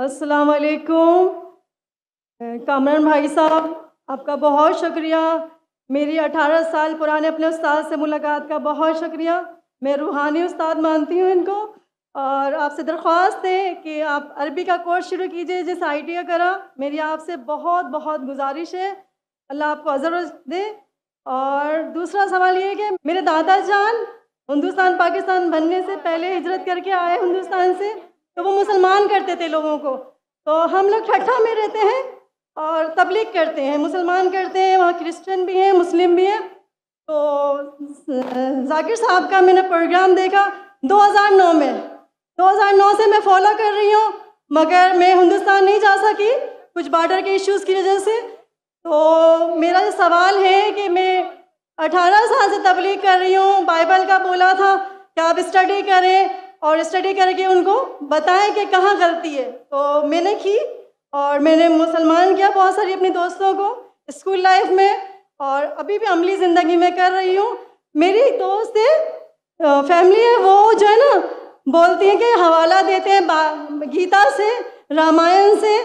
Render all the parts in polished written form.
अस्सलाम वालेकुम। कामरान भाई साहब, आपका बहुत शुक्रिया। मेरी 18 साल पुराने अपने उस्ताद से मुलाकात का बहुत शुक्रिया। मैं रूहानी उस्ताद मानती हूँ इनको, और आपसे दरख्वास्त है कि आप अरबी का कोर्स शुरू कीजिए जिस ITA का करा। मेरी आपसे बहुत बहुत गुजारिश है, अल्लाह आपको अज़र दे। और दूसरा सवाल ये है कि मेरे दादा जान हिंदुस्तान पाकिस्तान बनने से पहले हिजरत करके आए हिंदुस्तान से, तो वो मुसलमान करते थे लोगों को। तो हम लोग ठट्ठा में रहते हैं और तबलीग करते हैं, मुसलमान करते हैं, वहाँ क्रिश्चियन भी हैं, मुस्लिम भी हैं। तो जाकिर साहब का मैंने प्रोग्राम देखा 2009 में। 2009 से मैं फॉलो कर रही हूँ, मगर मैं हिंदुस्तान नहीं जा सकी कुछ बॉर्डर के इश्यूज़ की वजह से। तो मेरा सवाल है कि मैं 18 साल से तबलीग कर रही हूँ, बाइबल का बोला था कि आप स्टडी करें और स्टडी करके उनको बताएं कि कहाँ गलती है। तो मैंने की और मैंने मुसलमान किया बहुत सारी अपने दोस्तों को स्कूल लाइफ में, और अभी भी अमली ज़िंदगी में कर रही हूँ। मेरी दोस्त है, फैमिली है, वो जो है ना बोलती है कि हवाला देते हैं गीता से, रामायण से,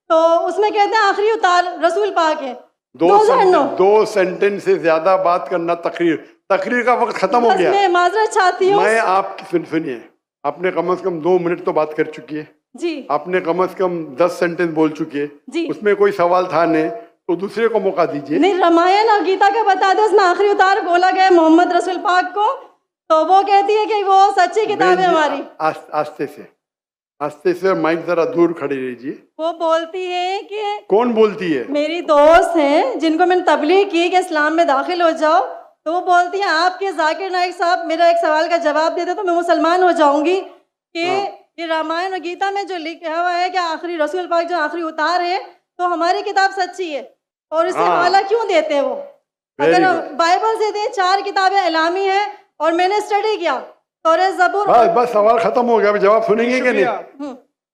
तो उसमें कहते हैं आखिरी उतार रसूल पाक है। 2009 दो सेंटेंस से ज्यादा बात करना तकरीर का वक्त खत्म हो गया। मैं माजरत चाहती हूँ। मैं आपकी सुनिए, आपने कम से कम 2 मिनट तो बात कर चुकी है जी। आपने कम से कम 10 सेंटेंस बोल चुकी है जी। उसमें कोई सवाल था नहीं, तो दूसरे को मौका दीजिए। नहीं, रामायण और गीता का बता दो, उसमें आखिरी उतार बोला गया मोहम्मद रसूल पाक को, तो वो कहती है कि वो सच्ची किताब है हमारी। आस्ते से माइक जरा दूर खड़ी रहिए। वो बोलती है कि कौन बोलती है? मेरी दोस्त हैं जिनको मैंने तबलीग की कि इस्लाम में दाखिल हो जाओ, तो वो बोलती हैं आपके जाकिर नाइक साहब मेरा एक सवाल का जवाब दे दो तो मैं मुसलमान हो जाऊंगी कि ये रामायण और गीता में जो लिखा हुआ है कि आखिरी रसूल पाक जो आखिरी उतार है, तो हमारी किताब सच्ची है, और इससे हवाला क्यों देते हैं वो? अगर बाइबल से दे, 4 किताबें इलामी है और मैंने स्टडी किया तौरात ज़बूर। बस सवाल खत्म हो गया, जवाब सुनेंगे कि नहीं?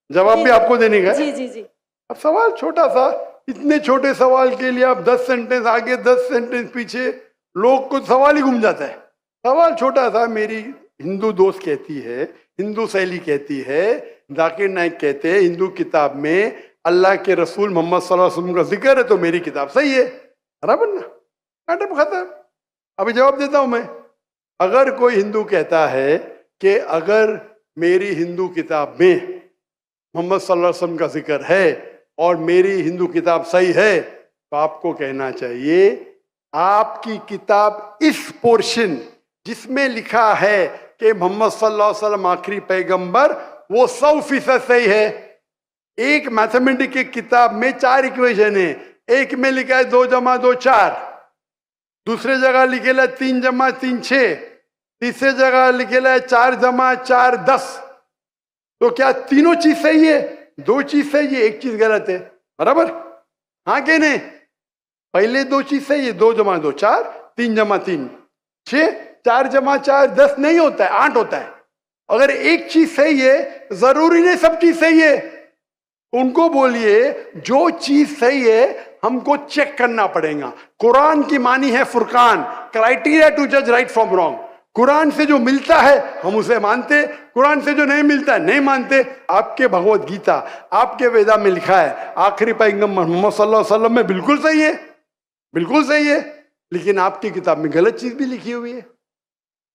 जवाब भी आपको देने का? जी जी जी। अब सवाल छोटा सा, इतने छोटे सवाल के लिए आप 10 सेंटेंस आगे 10 सेंटेंस पीछे, लोग को सवाल ही घूम जाता है। सवाल छोटा सा। मेरी हिंदू दोस्त कहती है, हिंदू सहेली कहती है, जाकिर नाइक कहते हैं हिंदू किताब में अल्लाह के रसूल मोहम्मद सल्लल्लाहु अलैहि वसल्लम का जिक्र है, तो मेरी किताब सही है। बराबर ना? खत्म। अभी जवाब देता हूं मैं। अगर कोई हिंदू कहता है कि अगर मेरी हिंदू किताब में मोहम्मद सल्लल्लाहु अलैहि वसल्लम का जिक्र है और मेरी हिंदू किताब सही है, तो आपको कहना चाहिए आपकी किताब इस पोर्शन जिसमें लिखा है कि मोहम्मद सल्लल्लाहु अलैहि वसल्लम आखिरी पैगंबर, वो 100% सही है। एक मैथमेटिक्स की किताब में 4 इक्वेशन है, एक में लिखा है 2 + 2 4, दूसरे जगह लिखेला 3 + 3 6, तीसरे जगह लिखेला है 4 + 4 10। तो क्या तीनों चीज सही है? 2 चीज सही है, 1 चीज गलत है। बराबर? हाँ कि नहीं? पहले 2 चीज सही है, 2 + 2 4, 3 + 3 6, 4 + 4 10 नहीं होता है, 8 होता है। अगर एक चीज सही है, जरूरी नहीं सब चीज सही है। उनको बोलिए जो चीज सही है हमको चेक करना पड़ेगा। कुरान की मानी है फुरकान, क्राइटेरिया टू जज राइट फ्रॉम रॉन्ग। कुरान से जो मिलता है हम उसे मानते, कुरान से जो नहीं मिलता है नहीं मानते। आपके भगवत गीता, आपके वेदा में लिखा है आखिरी पैगंबर मोहम्मद सल्लल्लाहु अलैहि वसल्लम में, बिल्कुल सही है, बिल्कुल सही है। लेकिन आपकी किताब में गलत चीज भी लिखी हुई है।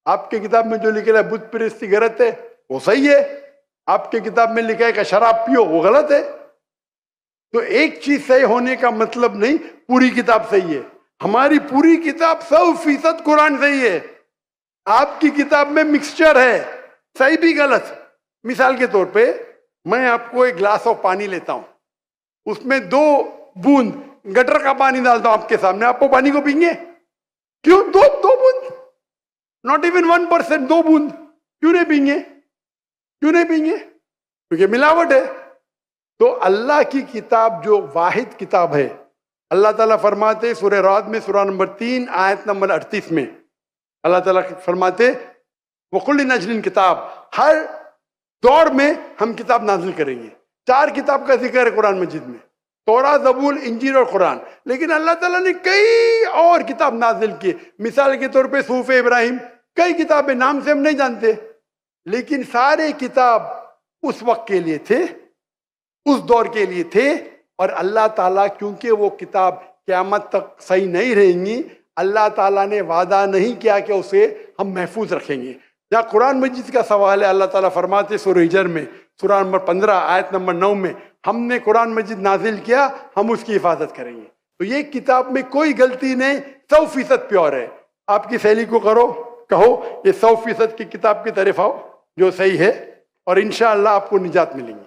आपके किताब में जो लिखा है बुत परस्ती गलत है, वो सही है। आपके किताब में लिखा है कि शराब पियो, वो गलत है। तो एक चीज सही होने का मतलब नहीं पूरी किताब सही है। हमारी पूरी किताब 100% कुरान सही है। आपकी किताब में मिक्सचर है, सही भी गलत। मिसाल के तौर पे मैं आपको एक ग्लास ऑफ पानी लेता हूं, उसमें 2 बूंद गटर का पानी डालता हूं आपके सामने, आपको पानी को पीएंगे? क्यों? 2 बूंद, नॉट इवन 1%, 2 बूंद क्यों नहीं पीएंगे? क्यों नहीं पीएंगे? क्योंकि मिलावट है। तो अल्लाह की किताब जो वाहिद किताब है, अल्लाह ताला फरमाते सूरह राद में सूरह नंबर 3 आयत नंबर 38 में अल्लाह ताला फरमाते वकुल नजलिन किताब, हर दौर में हम किताब नाजिल करेंगे। 4 किताब का जिक्र है कुरान मजीद में, तौरात, ज़बूर, इंजील और कुरान। लेकिन अल्लाह ताला ने कई और किताब नाजिल की। मिसाल के तौर पे सूफ़े इब्राहिम, कई किताबें नाम से हम नहीं जानते, लेकिन सारे किताब उस वक्त के लिए थे, उस दौर के लिए थे। और अल्लाह ताला, क्योंकि वो किताब क़यामत तक सही नहीं रहेंगी, अल्लाह ताला ने वादा नहीं किया कि उसे हम महफूज रखेंगे। जहाँ कुरान मजीद का सवाल है, अल्लाह ताला फरमाते सूरह हिजर में, सूरह नंबर 15 आयत नंबर 9 में, हमने कुरान मजीद नाजिल किया, हम उसकी हिफाजत करेंगे। तो ये किताब में कोई गलती नहीं, 100% प्योर है। आपकी सहेली को कहो ये 100% की किताब की तरफ आओ जो सही है, और इंशाअल्लाह आपको निजात मिलेंगी।